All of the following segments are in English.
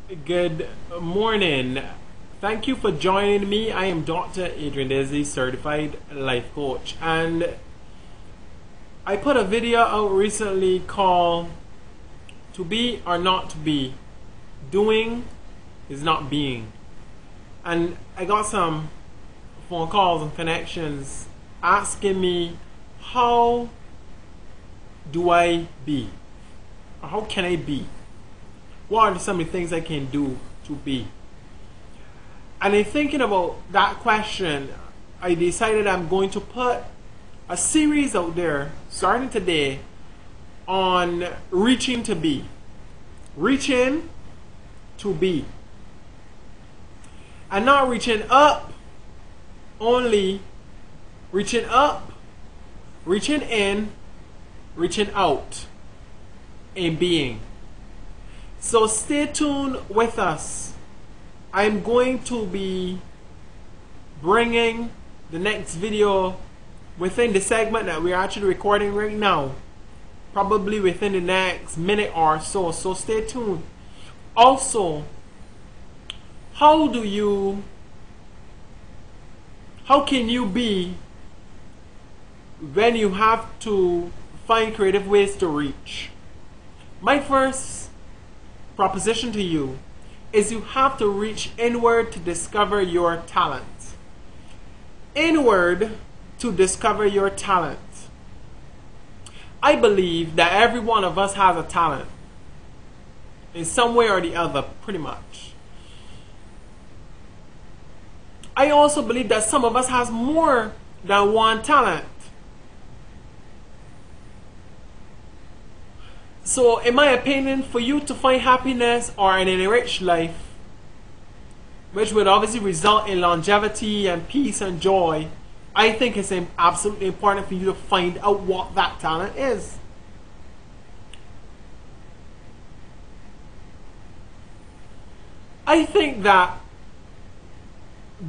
Good morning. Thank you for joining me. I am Dr. Adrian Daisley, certified life coach, and I put a video out recently called "To Be or Not to Be." Doing is not being, and I got some phone calls and connections asking me, how do I be, or how can I be? What are some of the things I can do to be? And in thinking about that question, I decided I'm going to put a series out there starting today on reaching to be. Reaching to be. And not reaching up only, reaching up, reaching in, reaching out in being. So stay tuned with us. I'm going to be bringing the next video within the segment that we're actually recording right now, probably within the next minute or so. So stay tuned. Also, how can you be when you have to find creative ways to reach? My first proposition to you is you have to reach inward to discover your talent. Inward to discover your talent. I believe that every one of us has a talent in some way or the other, pretty much. I also believe that some of us has more than one talent. So, in my opinion, for you to find happiness or an enriched life, which would obviously result in longevity and peace and joy, I think it's absolutely important for you to find out what that talent is. I think that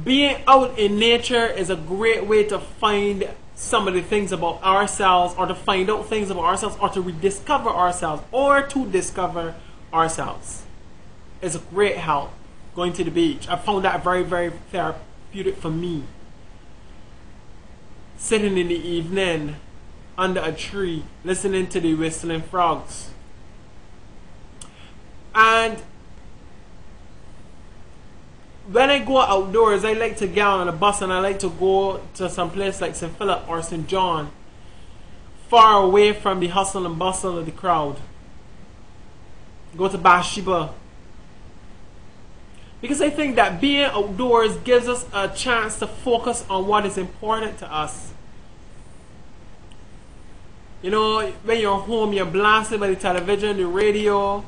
being out in nature is a great way to find some of the things about ourselves, or to find out things about ourselves, or to rediscover ourselves, or to discover ourselves. It's a great help going to the beach. I found that very, very therapeutic for me. Sitting in the evening under a tree, listening to the whistling frogs. And when I go outdoors, I like to get on a bus and I like to go to some place like St. Philip or St. John, far away from the hustle and bustle of the crowd. Go to Bathsheba. Because I think that being outdoors gives us a chance to focus on what is important to us. You know, when you're home, you're blasted by the television, the radio,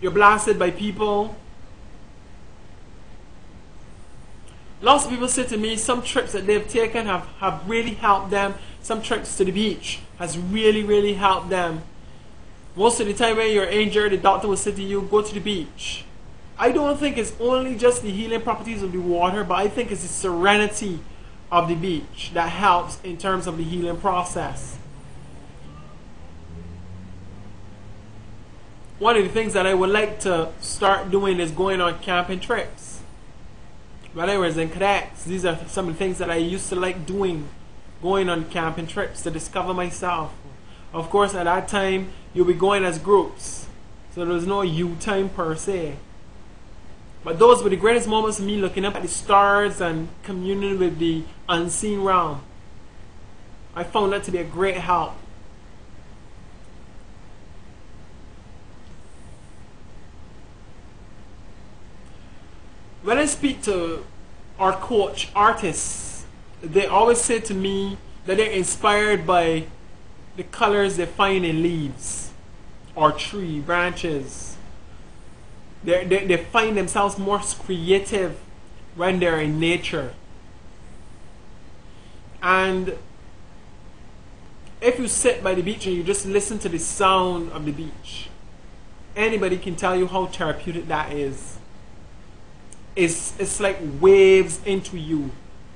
you're blasted by people. Lots of people say to me some trips that they've taken have really helped them. Some trips to the beach has really, really helped them. Most of the time when you're injured, the doctor will say to you, go to the beach. I don't think it's only just the healing properties of the water, but I think it's the serenity of the beach that helps in terms of the healing process. One of the things that I would like to start doing is going on camping trips. When I was in cadets, these are some of the things that I used to like doing, going on camping trips to discover myself. Of course, at that time, you'll be going as groups, so there was no you time per se. But those were the greatest moments of me looking up at the stars and communing with the unseen realm. I found that to be a great help. When I speak to our coach artists, they always say to me that they're inspired by the colors they find in leaves or tree branches. They find themselves more creative when they're in nature. And if you sit by the beach and you just listen to the sound of the beach, anybody can tell you how therapeutic that is. It's like waves into you.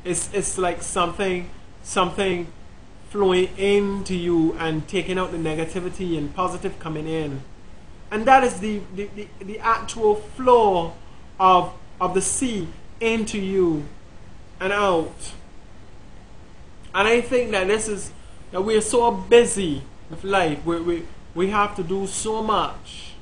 It's like something flowing into you and taking out the negativity and positive coming in. And that is the actual flow of the sea into you and out. And I think that this is that we are so busy with life. We have to do so much